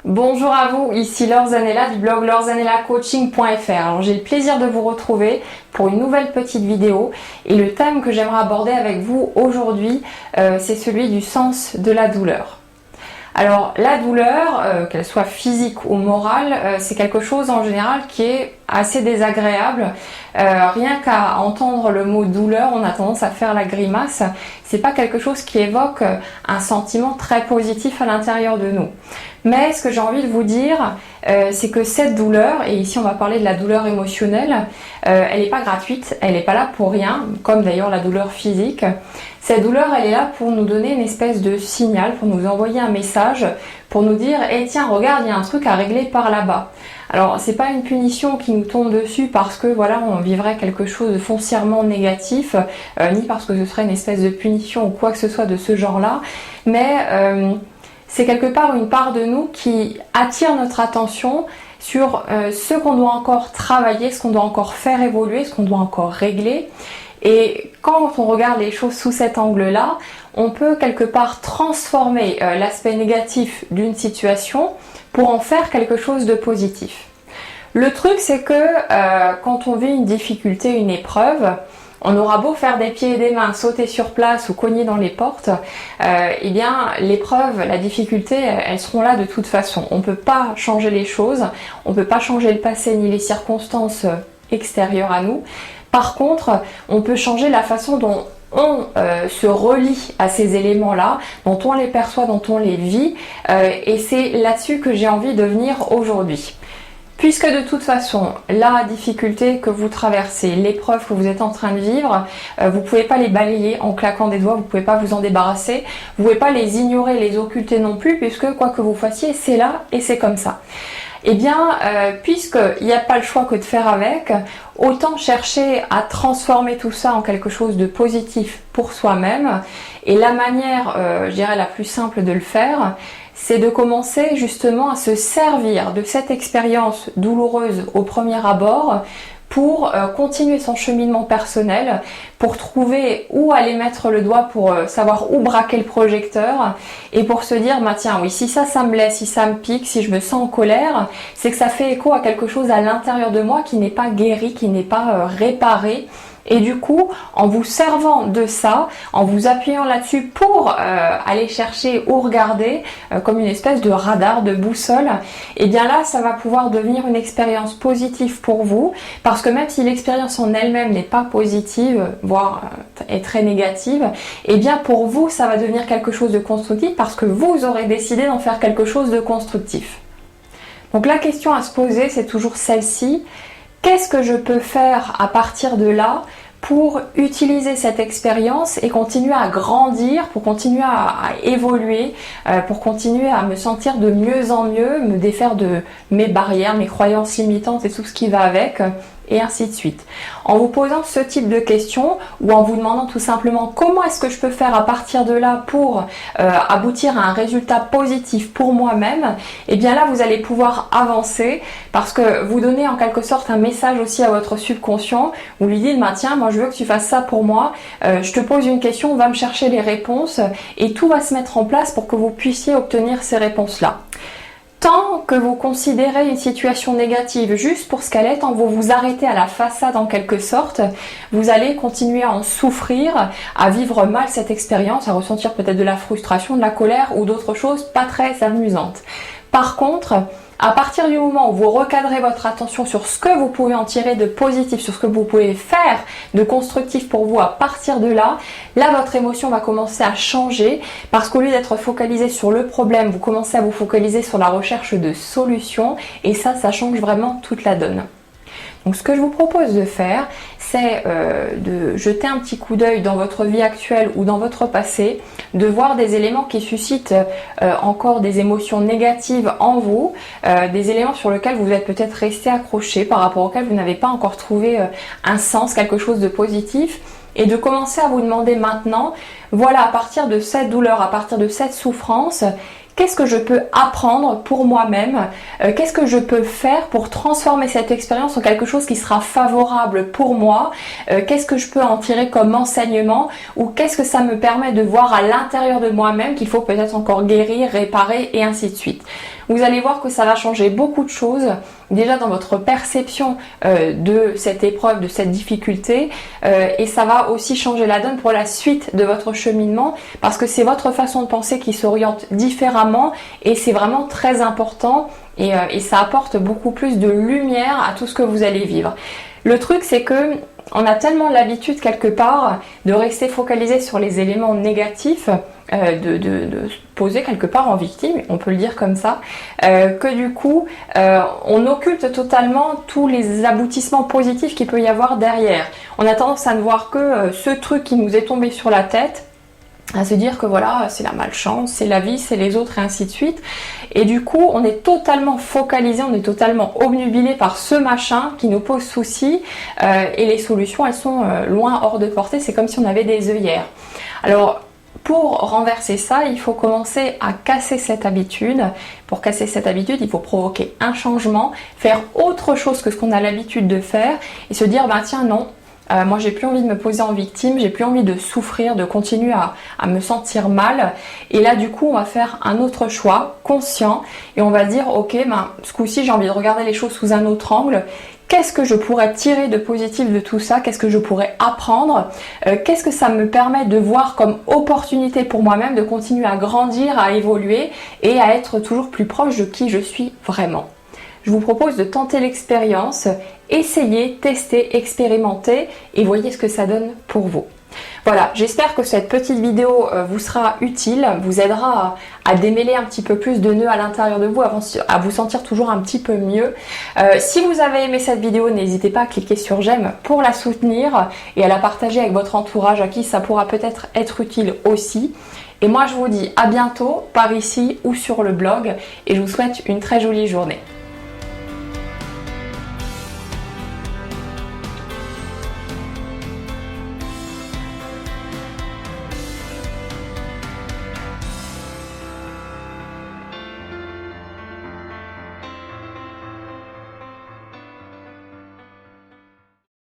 Bonjour à vous, ici Laure Zanella du blog laurezanella-coaching.fr. Alors j'ai le plaisir de vous retrouver pour une nouvelle petite vidéo et le thème que j'aimerais aborder avec vous aujourd'hui, c'est celui du sens de la douleur. Alors la douleur, qu'elle soit physique ou morale, c'est quelque chose en général qui est assez désagréable. Rien qu'à entendre le mot douleur, on a tendance à faire la grimace. C'est pas quelque chose qui évoque un sentiment très positif à l'intérieur de nous. Mais ce que j'ai envie de vous dire, c'est que cette douleur, et ici on va parler de la douleur émotionnelle, elle n'est pas gratuite, elle n'est pas là pour rien, comme d'ailleurs la douleur physique. Cette douleur, elle est là pour nous donner une espèce de signal, pour nous envoyer un message, pour nous dire « Eh tiens, regarde, il y a un truc à régler par là-bas ». Alors, c'est pas une punition qui nous tombe dessus parce que voilà, on vivrait quelque chose de foncièrement négatif, ni parce que ce serait une espèce de punition ou quoi que ce soit de ce genre-là, mais c'est quelque part une part de nous qui attire notre attention sur ce qu'on doit encore travailler, ce qu'on doit encore faire évoluer, ce qu'on doit encore régler. Et quand on regarde les choses sous cet angle-là, on peut quelque part transformer l'aspect négatif d'une situation pour en faire quelque chose de positif. Le truc, c'est que quand on vit une difficulté, une épreuve, on aura beau faire des pieds et des mains, sauter sur place ou cogner dans les portes, eh bien l'épreuve, la difficulté, elles seront là de toute façon. On ne peut pas changer les choses, on ne peut pas changer le passé ni les circonstances extérieures à nous. Par contre, on peut changer la façon dont on se relie à ces éléments-là, dont on les perçoit, dont on les vit, et c'est là-dessus que j'ai envie de venir aujourd'hui. Puisque de toute façon, la difficulté que vous traversez, l'épreuve que vous êtes en train de vivre, vous ne pouvez pas les balayer en claquant des doigts, vous ne pouvez pas vous en débarrasser, vous ne pouvez pas les ignorer, les occulter non plus, puisque quoi que vous fassiez, c'est là et c'est comme ça. Eh bien, puisqu'il n'y a pas le choix que de faire avec, autant chercher à transformer tout ça en quelque chose de positif pour soi-même. Et la manière, je dirais, la plus simple de le faire, c'est de commencer justement à se servir de cette expérience douloureuse au premier abord pour continuer son cheminement personnel, pour trouver où aller mettre le doigt, pour savoir où braquer le projecteur et pour se dire bah tiens oui, si ça me blesse, si ça me pique, si je me sens en colère, c'est que ça fait écho à quelque chose à l'intérieur de moi qui n'est pas guéri, qui n'est pas réparé. Et du coup, en vous servant de ça, en vous appuyant là-dessus pour aller chercher ou regarder comme une espèce de radar, de boussole, et bien là, ça va pouvoir devenir une expérience positive pour vous, parce que même si l'expérience en elle-même n'est pas positive, voire est très négative, et bien pour vous, ça va devenir quelque chose de constructif, parce que vous aurez décidé d'en faire quelque chose de constructif. Donc la question à se poser, c'est toujours celle-ci. Qu'est-ce que je peux faire à partir de là pour utiliser cette expérience et continuer à grandir, pour continuer à évoluer, pour continuer à me sentir de mieux en mieux, me défaire de mes barrières, mes croyances limitantes et tout ce qui va avec, et ainsi de suite. En vous posant ce type de questions ou en vous demandant tout simplement comment est-ce que je peux faire à partir de là pour aboutir à un résultat positif pour moi-même, et bien là vous allez pouvoir avancer parce que vous donnez en quelque sorte un message aussi à votre subconscient. Vous lui dites bah, tiens, moi je veux que tu fasses ça pour moi, je te pose une question, on va me chercher les réponses et tout va se mettre en place pour que vous puissiez obtenir ces réponses-là. Tant que vous considérez une situation négative juste pour ce qu'elle est, tant que vous vous arrêtez à la façade en quelque sorte, vous allez continuer à en souffrir, à vivre mal cette expérience, à ressentir peut-être de la frustration, de la colère ou d'autres choses pas très amusantes. Par contre, à partir du moment où vous recadrez votre attention sur ce que vous pouvez en tirer de positif, sur ce que vous pouvez faire de constructif pour vous à partir de là, là votre émotion va commencer à changer parce qu'au lieu d'être focalisé sur le problème, vous commencez à vous focaliser sur la recherche de solutions et ça change vraiment toute la donne. Donc ce que je vous propose de faire, c'est de jeter un petit coup d'œil dans votre vie actuelle ou dans votre passé, de voir des éléments qui suscitent encore des émotions négatives en vous, des éléments sur lesquels vous êtes peut-être resté accroché, par rapport auxquels vous n'avez pas encore trouvé un sens, quelque chose de positif, et de commencer à vous demander maintenant, voilà, à partir de cette douleur, à partir de cette souffrance, qu'est-ce que je peux apprendre pour moi-même? Qu'est-ce que je peux faire pour transformer cette expérience en quelque chose qui sera favorable pour moi? Qu'est-ce que je peux en tirer comme enseignement? Ou qu'est-ce que ça me permet de voir à l'intérieur de moi-même qu'il faut peut-être encore guérir, réparer et ainsi de suite? vous allez voir que ça va changer beaucoup de choses, déjà dans votre perception de cette épreuve, de cette difficulté, et ça va aussi changer la donne pour la suite de votre cheminement, parce que c'est votre façon de penser qui s'oriente différemment, et c'est vraiment très important, et ça apporte beaucoup plus de lumière à tout ce que vous allez vivre. Le truc, c'est que on a tellement l'habitude quelque part de rester focalisé sur les éléments négatifs, de se poser quelque part en victime, on peut le dire comme ça, que du coup on occulte totalement tous les aboutissements positifs qu'il peut y avoir derrière. On a tendance à ne voir que ce truc qui nous est tombé sur la tête, à se dire que voilà, c'est la malchance, c'est la vie, c'est les autres et ainsi de suite. Et du coup, on est totalement focalisé, on est totalement obnubilé par ce machin qui nous pose souci, et les solutions, elles sont loin hors de portée, c'est comme si on avait des œillères. Alors, pour renverser ça, il faut commencer à casser cette habitude. Pour casser cette habitude, il faut provoquer un changement, faire autre chose que ce qu'on a l'habitude de faire, et se dire, bah tiens, non, moi j'ai plus envie de me poser en victime, j'ai plus envie de souffrir, de continuer à me sentir mal. Et là du coup on va faire un autre choix conscient et on va dire ok, ce coup-ci j'ai envie de regarder les choses sous un autre angle. Qu'est-ce que je pourrais tirer de positif de tout ça? Qu'est-ce que je pourrais apprendre? Qu'est-ce que ça me permet de voir comme opportunité pour moi-même de continuer à grandir, à évoluer et à être toujours plus proche de qui je suis vraiment? Je vous propose de tenter l'expérience, essayez, testez, expérimentez et voyez ce que ça donne pour vous. Voilà, j'espère que cette petite vidéo vous sera utile, vous aidera à démêler un petit peu plus de nœuds à l'intérieur de vous, à vous sentir toujours un petit peu mieux. Si vous avez aimé cette vidéo, n'hésitez pas à cliquer sur j'aime pour la soutenir et à la partager avec votre entourage à qui ça pourra peut-être être utile aussi. Et moi je vous dis à bientôt par ici ou sur le blog et je vous souhaite une très jolie journée.